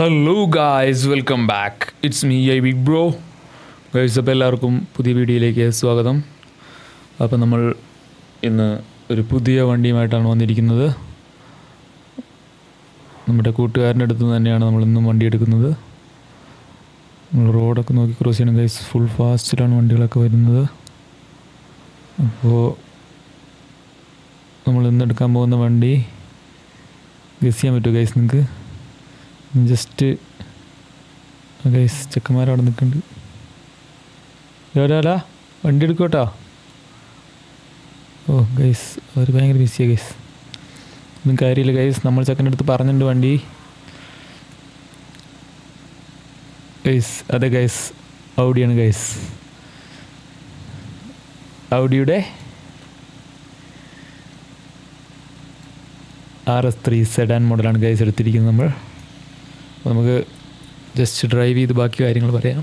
Hello guys, welcome back. It's me I big bro. Guys, അപ്പോൾ എല്ലാവർക്കും പുതിയ വീഡിയോയിലേക്ക് സ്വാഗതം. അപ്പോൾ നമ്മൾ ഇന്ന് ഒരു പുതിയ വണ്ടിയുമായിട്ടാണ് വന്നിരിക്കുന്നത്. നമ്മുടെ കൂട്ടുകാരൻ്റെ അടുത്ത് നിന്ന് തന്നെയാണ് നമ്മളിന്നും വണ്ടി എടുക്കുന്നത്. നമ്മൾ റോഡൊക്കെ നോക്കി ക്രോസ് ചെയ്യണം ഗൈസ്. ഫുൾ ഫാസ്റ്റിലാണ് വണ്ടികളൊക്കെ വരുന്നത്. അപ്പോൾ നമ്മൾ ഇന്ന് എടുക്കാൻ പോകുന്ന വണ്ടി ഗസ് ചെയ്യാൻ പറ്റുമോ ഗൈസ് നിങ്ങൾക്ക്? ജസ്റ്റ് ഗൈസ്, ചെക്കന്മാരവിടെ നിൽക്കുന്നുണ്ട്. എവിടെയാടാ വണ്ടി എടുക്കോട്ടോ? ഓ ഗൈസ്, അവർ ഭയങ്കര ബിസിയാണ് ഗൈസ്. ഒന്നും കാര്യമില്ല ഗൈസ്, നമ്മൾ ചെക്കൻ്റെ അടുത്ത് പറഞ്ഞിട്ടുണ്ട് വണ്ടി. ഗൈസ്, അതെ ഗൈസ്, ഔഡിയാണ് ഗൈസ്. ഔഡിയുടെ RS3 സെഡാൻ മോഡലാണ് ഗൈസ് എടുത്തിരിക്കുന്നത് നമ്മൾ. അപ്പോൾ നമുക്ക് ജസ്റ്റ് ഡ്രൈവ് ചെയ്ത് ബാക്കി കാര്യങ്ങൾ പറയാം.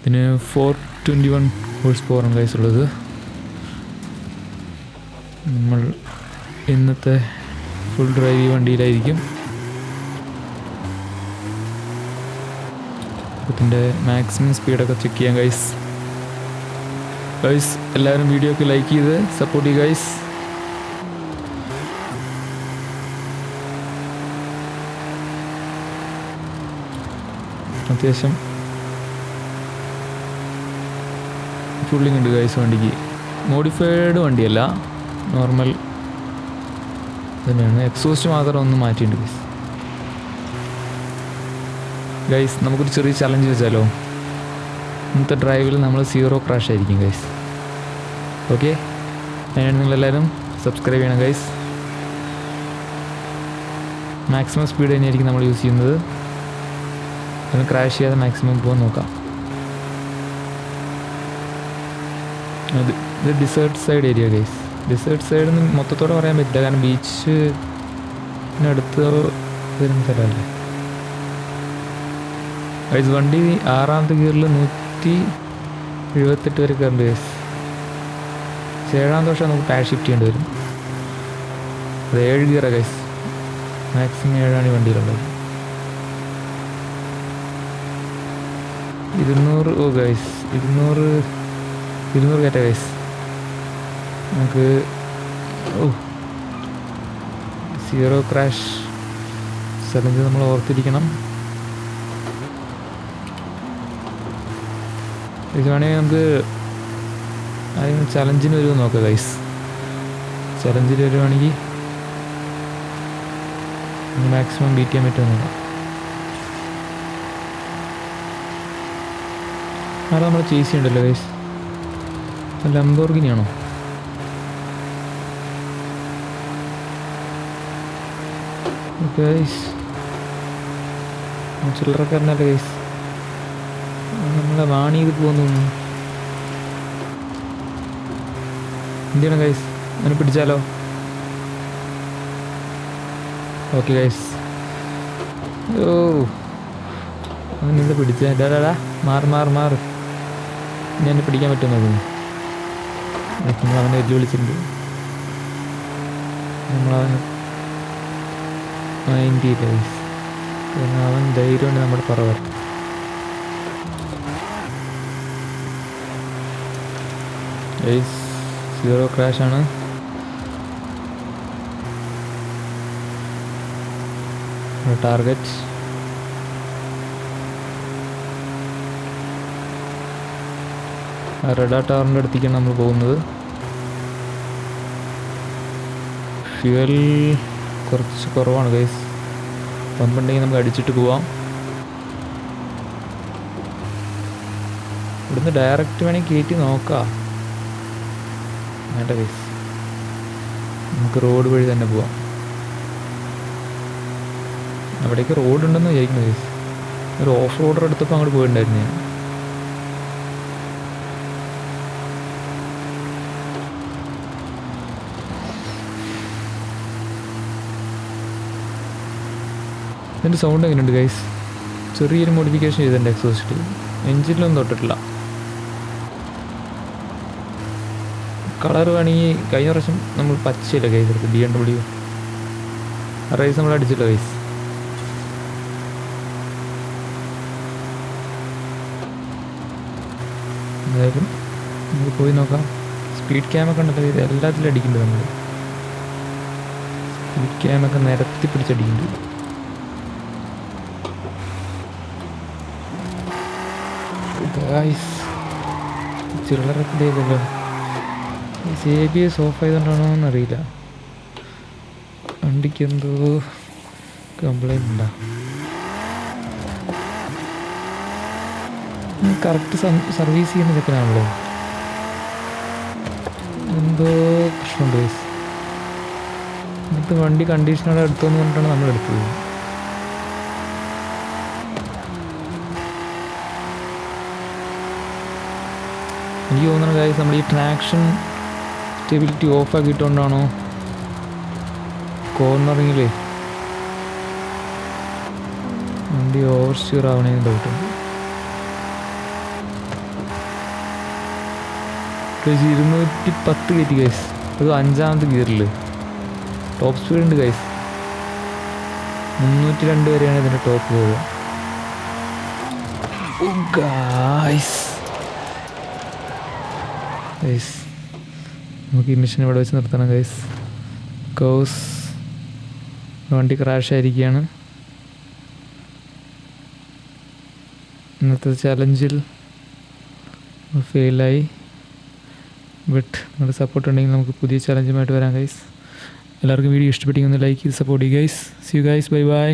ഇതിന് 421 ഹോഴ്സ് പവറാണ് ഗൈസ് ഉള്ളത്. നമ്മൾ ഇന്നത്തെ ഫുൾ ഡ്രൈവ് ഈ വണ്ടിയിലായിരിക്കും. ഇതിൻ്റെ മാക്സിമം സ്പീഡൊക്കെ ചെക്ക് ചെയ്യാം ഗൈസ്. എല്ലാവരും വീഡിയോ ഒക്കെ ലൈക്ക് ചെയ്ത് സപ്പോർട്ട് ചെയ്യുക ഗൈസ്. അത്യാവശ്യം ഫുള്ളിങ് ഉണ്ട് ഗൈസ് വണ്ടിക്ക്. മോഡിഫൈഡ് വണ്ടിയല്ല, നോർമൽ തന്നെയാണ്. എക്സോസ്റ്റ് മാത്രം ഒന്ന് മാറ്റിയിട്ടുണ്ട് ഗൈസ്. ഗൈസ്, നമുക്കൊരു ചെറിയ ചലഞ്ച് വെച്ചാലോ? ഇന്നത്തെ ഡ്രൈവിൽ നമ്മൾ 0 ക്രാഷ് ആയിരിക്കും ഗൈസ്. ഓക്കെ, അതിനാണ് നിങ്ങളെല്ലാവരും സബ്സ്ക്രൈബ് ചെയ്യണം ഗൈസ്. മാക്സിമം സ്പീഡ് തന്നെയായിരിക്കും നമ്മൾ യൂസ് ചെയ്യുന്നത്. അതിന് ക്രാഷ് ചെയ്യാതെ മാക്സിമം പോകാൻ നോക്കാം. ഇത് dessert side area guys. Dessert side നിന്ന് മൊത്തത്തോടെ പറയാൻ പറ്റില്ല, കാരണം ബീച്ചിനടുത്ത് വരുന്ന സ്ഥലമല്ലേ ഗൈസ്. വണ്ടി 6ാമത്തെ ഗിയറിൽ 178 വരെ കയറുന്നുണ്ട് ഗൈസ്. 7ാമത്തെ വർഷം നമുക്ക് പാഡ് ഷിഫ്റ്റ് ചെയ്യേണ്ടി വരും. അത് 7 ഗിയറാണ് ഗൈസ്. മാക്സിമം 7ആണ് ഈ വണ്ടിയിലുള്ളത്. 200. ഓ ഗൈസ്, 200 കയറ്റ ഗൈസ്. നമുക്ക് 0 ക്രാഷ് ചലഞ്ച് നമ്മൾ ഓർത്തിരിക്കണം. ഇത് വേണമെങ്കിൽ നമുക്ക് ആദ്യം ചലഞ്ചിന് വരുമോ നോക്കാം ഗൈസ്. ചലഞ്ചിൽ വരുവാണെങ്കിൽ മാക്സിമം ബീറ്റ് ചെയ്യാൻ പറ്റുമോ നോക്കാം. ആടെ നമ്മൾ ചേസ് ചെയ്യണ്ടല്ലോ ഗൈസ്. ലംബോർഗിനിയാണോ? ഗൈസ്, ചില്ലറക്കാരനല്ലേ ഗൈസ്. നമ്മളെ വാണി ചെയ്ത് പോകുന്നു. എന്താണ് ഗൈസ്, അതിനെ പിടിച്ചാലോ? Okay guys. ഓ, അവനെന്താ പിടിച്ച? ഡാടാ മാറ്. ഞാൻ പിടിക്കാൻ പറ്റുമോ നോക്കുന്നു. നമ്മൾ അവനെ വെല്ലുവിളിച്ചിട്ടുണ്ട്. നമ്മളവന് മൈൻഡ് ചെയ്യില്ല ഗൈസ്, കാരണം അവൻ ധൈര്യമുണ്ട് നമ്മുടെ പറവർ. ഗൈസ്, 0 ക്രാഷാണ്. ടാർഗറ്റ് റെഡാ ടവറിൻ്റെ അടുത്തേക്കാണ് നമ്മൾ പോകുന്നത്. ഫ്യൂവൽ കുറച്ച് കുറവാണ് ഗൈസ്. പമ്പുണ്ടെങ്കിൽ നമുക്ക് അടിച്ചിട്ട് പോവാം. ഇവിടുന്ന് ഡയറക്റ്റ് വേണമെങ്കിൽ കയറ്റി നോക്കാം. വേണ്ട ഗൈസ്, നമുക്ക് റോഡ് വഴി തന്നെ പോവാം. അവിടേക്ക് റോഡുണ്ടെന്ന് വിചാരിക്കുന്നു ഗൈസ്. ഒരു ഓഫ് റോഡർ എടുത്തപ്പോൾ അങ്ങോട്ട് പോയിട്ടുണ്ടായിരുന്നു ഞാൻ. ഇതിൻ്റെ സൗണ്ട് എങ്ങനെയുണ്ട് ഗൈസ്? ചെറിയൊരു മോഡിഫിക്കേഷൻ ചെയ്തിട്ടുണ്ട് എക്സോസ്റ്റ്. എൻജിനിലൊന്നും തൊട്ടിട്ടില്ല. കളർ വേണമെങ്കിൽ കഴിഞ്ഞ പ്രാവശ്യം നമ്മൾ പച്ചയില്ല ഗൈസ് എടുത്ത് BMW റേസ് നമ്മൾ അടിച്ചില്ല ഗൈസ്. എന്തായാലും നമുക്ക് പോയി നോക്കാം. സ്പീഡ് ക്യാമൊക്കെ ഉണ്ടല്ലോ, ഇത് എല്ലാത്തിലും അടിക്കുന്നുണ്ട്. നമ്മൾ സ്പീഡ് ക്യാമൊക്കെ നിരത്തി പിടിച്ചടിക്കുന്നുണ്ട്. ചില്ലറത്തിലേക്കല്ലോ ABS ഓഫ് ആയതുകൊണ്ടാണോ എന്നറിയില്ല. വണ്ടിക്ക് എന്തോ കംപ്ലൈൻറ്റ് ഉണ്ടോ? കറക്റ്റ് സർവീസ് ചെയ്യുന്ന ചെക്കനാണല്ലോ, എന്തോ പ്രശ്നമുണ്ട് ഗൈസ്. എന്നിട്ട് വണ്ടി കണ്ടീഷനോടെ എടുത്തോന്ന് പറഞ്ഞിട്ടാണ് നമ്മൾ എടുത്തത്. എനിക്ക് തോന്നുന്നു ഗൈസ് നമ്മൾ ഈ ട്രാക്ഷൻ സ്റ്റെബിലിറ്റി ഓഫ് ആക്കിയിട്ടുകൊണ്ടാണോ കോർണറിങ്ങിൽ വണ്ടി ഓവർ സ്റ്റിയർ ആവണേന്ന് ഡൗട്ടുണ്ട്. 210 കയറ്റി ഗൈസ്, അത് 5ാമത്തെ ഗിയറിൽ ടോപ്പ് സ്പീഡ് ഉണ്ട് ഗൈസ്. 302 വരെയാണ് ഇതിൻ്റെ ടോപ്പ് പോവുക. ഗൈസ് നമുക്ക് ഈ മിഷൻ ഇവിടെ വെച്ച് നിർത്തണം ഗൈസ്. കോസ് വണ്ടി ക്രാഷ് ആയിരിക്കുകയാണ്. ഇന്നത്തെ ചലഞ്ചിൽ ഫെയിലായി. ബട്ട് നിങ്ങളുടെ സപ്പോർട്ട് ഉണ്ടെങ്കിൽ നമുക്ക് പുതിയ ചലഞ്ചുമായിട്ട് വരാം ഗൈസ്. എല്ലാവർക്കും വീഡിയോ ഇഷ്ടപ്പെട്ടെങ്കിൽ ഒന്ന് ലൈക്ക് ചെയ്ത് സപ്പോർട്ട് ചെയ്യുക guys. See you guys, bye by.